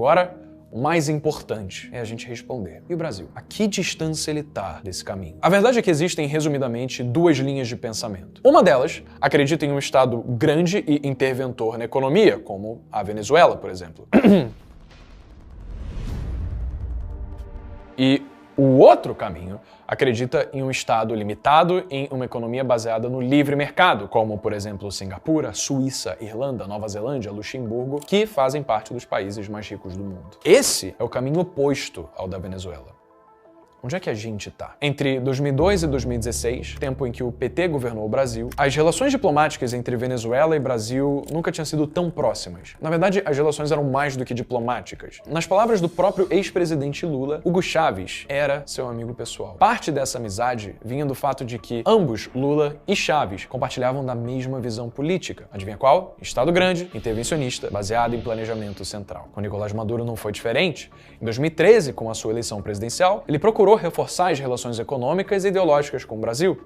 Agora, o mais importante é a gente responder. E o Brasil? A que distância ele está desse caminho? A verdade é que existem, resumidamente, duas linhas de pensamento. Uma delas acredita em um Estado grande e interventor na economia, como a Venezuela, por exemplo. E o outro caminho acredita em um Estado limitado em uma economia baseada no livre mercado, como, por exemplo, Singapura, Suíça, Irlanda, Nova Zelândia, Luxemburgo, que fazem parte dos países mais ricos do mundo. Esse é o caminho oposto ao da Venezuela. Onde é que a gente tá? Entre 2002 e 2016, tempo em que o PT governou o Brasil, as relações diplomáticas entre Venezuela e Brasil nunca tinham sido tão próximas. Na verdade, as relações eram mais do que diplomáticas. Nas palavras do próprio ex-presidente Lula, Hugo Chávez era seu amigo pessoal. Parte dessa amizade vinha do fato de que ambos, Lula e Chávez, compartilhavam da mesma visão política. Adivinha qual? Estado grande, intervencionista, baseado em planejamento central. Com Nicolás Maduro não foi diferente. Em 2013, com a sua eleição presidencial, ele procurou reforçar as relações econômicas e ideológicas com o Brasil.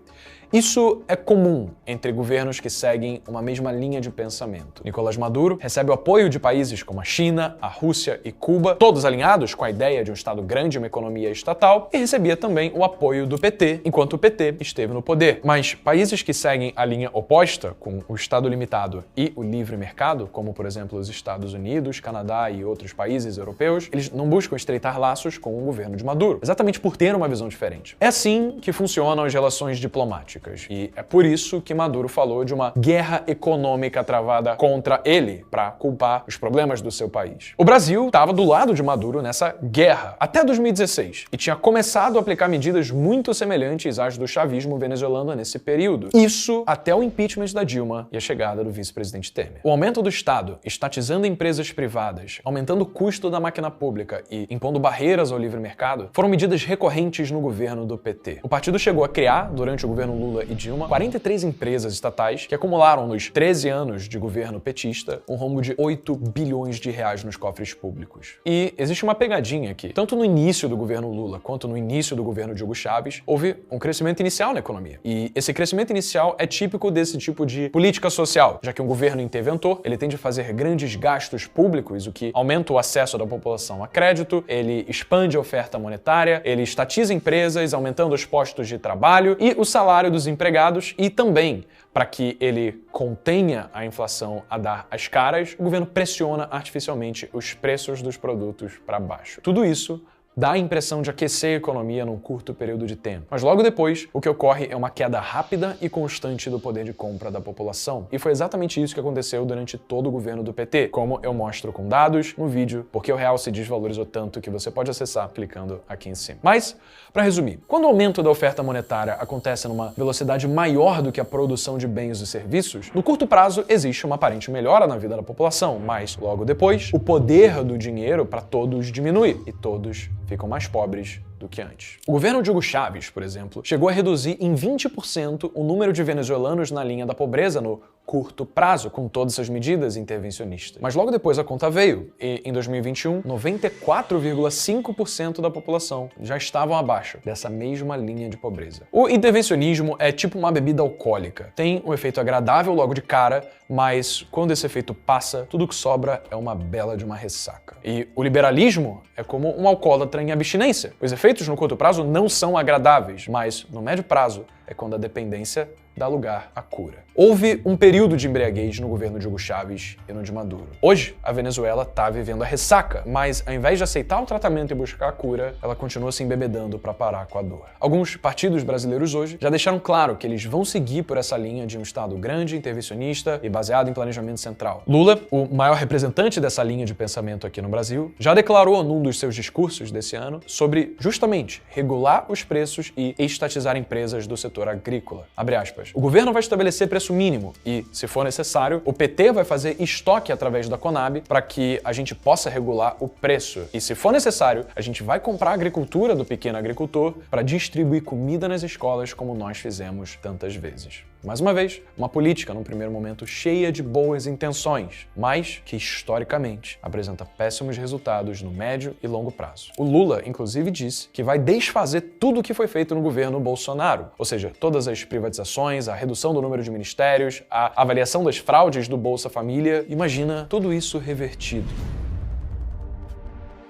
Isso é comum entre governos que seguem uma mesma linha de pensamento. Nicolás Maduro recebe o apoio de países como a China, a Rússia e Cuba, todos alinhados com a ideia de um Estado grande e uma economia estatal, e recebia também o apoio do PT, enquanto o PT esteve no poder. Mas países que seguem a linha oposta, com o Estado limitado e o livre mercado, como por exemplo os Estados Unidos, Canadá e outros países europeus, eles não buscam estreitar laços com o governo de Maduro, exatamente por ter uma visão diferente. É assim que funcionam as relações diplomáticas. E é por isso que Maduro falou de uma guerra econômica travada contra ele, para culpar os problemas do seu país. O Brasil estava do lado de Maduro nessa guerra até 2016 e tinha começado a aplicar medidas muito semelhantes às do chavismo venezuelano nesse período. Isso até o impeachment da Dilma e a chegada do vice-presidente Temer. O aumento do Estado, estatizando empresas privadas, aumentando o custo da máquina pública e impondo barreiras ao livre mercado, foram medidas recorrentes no governo do PT. O partido chegou a criar, durante o governo Lula e Dilma, 43 empresas estatais que acumularam nos 13 anos de governo petista um rombo de 8 bilhões de reais nos cofres públicos. E existe uma pegadinha aqui. Tanto no início do governo Lula quanto no início do governo de Hugo Chávez, houve um crescimento inicial na economia. E esse crescimento inicial é típico desse tipo de política social, já que um governo interventor, ele tende a fazer grandes gastos públicos, o que aumenta o acesso da população a crédito, ele expande a oferta monetária, ele estatiza empresas, aumentando os postos de trabalho e o salário dos empregados, e também, para que ele contenha a inflação a dar as caras, o governo pressiona artificialmente os preços dos produtos para baixo. Tudo isso dá a impressão de aquecer a economia num curto período de tempo. Mas logo depois, o que ocorre é uma queda rápida e constante do poder de compra da população. E foi exatamente isso que aconteceu durante todo o governo do PT, como eu mostro com dados no vídeo, porque o real se desvalorizou tanto, que você pode acessar clicando aqui em cima. Mas, para resumir, quando o aumento da oferta monetária acontece numa velocidade maior do que a produção de bens e serviços, no curto prazo existe uma aparente melhora na vida da população, mas logo depois, o poder do dinheiro para todos diminui e todos ficam mais pobres do que antes. O governo de Hugo Chávez, por exemplo, chegou a reduzir em 20% o número de venezuelanos na linha da pobreza no curto prazo, com todas essas medidas intervencionistas. Mas logo depois a conta veio, e em 2021, 94,5% da população já estavam abaixo dessa mesma linha de pobreza. O intervencionismo é tipo uma bebida alcoólica. Tem um efeito agradável logo de cara, mas quando esse efeito passa, tudo que sobra é uma bela de uma ressaca. E o liberalismo é como um alcoólatra em abstinência. Os efeitos no curto prazo não são agradáveis, mas no médio prazo é quando a dependência dá lugar à cura. Houve um período de embriaguez no governo de Hugo Chávez e no de Maduro. Hoje, a Venezuela está vivendo a ressaca, mas ao invés de aceitar o tratamento e buscar a cura, ela continua se embebedando para parar com a dor. Alguns partidos brasileiros hoje já deixaram claro que eles vão seguir por essa linha de um Estado grande, intervencionista e baseado em planejamento central. Lula, o maior representante dessa linha de pensamento aqui no Brasil, já declarou num dos seus discursos desse ano sobre justamente regular os preços e estatizar empresas do setor agrícola. Abre aspas. O governo vai estabelecer preço mínimo e, se for necessário, o PT vai fazer estoque através da Conab para que a gente possa regular o preço. E, se for necessário, a gente vai comprar a agricultura do pequeno agricultor para distribuir comida nas escolas como nós fizemos tantas vezes. Mais uma vez, uma política, num primeiro momento, cheia de boas intenções, mas que, historicamente, apresenta péssimos resultados no médio e longo prazo. O Lula, inclusive, disse que vai desfazer tudo o que foi feito no governo Bolsonaro, ou seja, todas as privatizações, a redução do número de ministérios, a avaliação das fraudes do Bolsa Família. Imagina tudo isso revertido.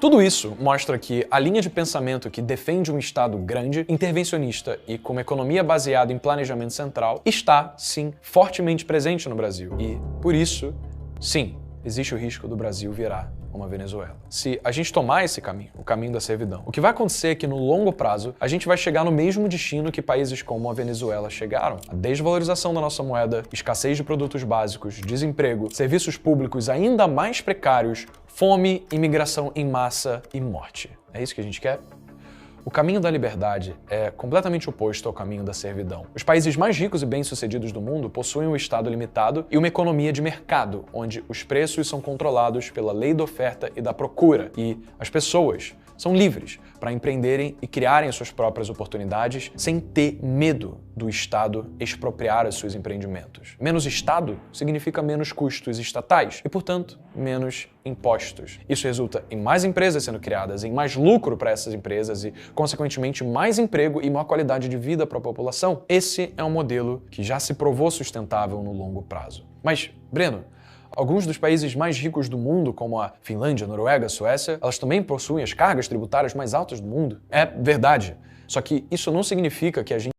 Tudo isso mostra que a linha de pensamento que defende um Estado grande, intervencionista e com uma economia baseada em planejamento central está, sim, fortemente presente no Brasil. E, por isso, sim, existe o risco do Brasil virar uma Venezuela. Se a gente tomar esse caminho, o caminho da servidão, o que vai acontecer é que no longo prazo a gente vai chegar no mesmo destino que países como a Venezuela chegaram. A desvalorização da nossa moeda, escassez de produtos básicos, desemprego, serviços públicos ainda mais precários, fome, imigração em massa e morte. É isso que a gente quer? O caminho da liberdade é completamente oposto ao caminho da servidão. Os países mais ricos e bem-sucedidos do mundo possuem um Estado limitado e uma economia de mercado, onde os preços são controlados pela lei da oferta e da procura, e as pessoas são livres para empreenderem e criarem suas próprias oportunidades sem ter medo do Estado expropriar os seus empreendimentos. Menos Estado significa menos custos estatais e, portanto, menos impostos. Isso resulta em mais empresas sendo criadas, em mais lucro para essas empresas e, consequentemente, mais emprego e maior qualidade de vida para a população. Esse é um modelo que já se provou sustentável no longo prazo. Mas, Breno, alguns dos países mais ricos do mundo, como a Finlândia, Noruega, Suécia, elas também possuem as cargas tributárias mais altas do mundo. É verdade. Só que isso não significa que a gente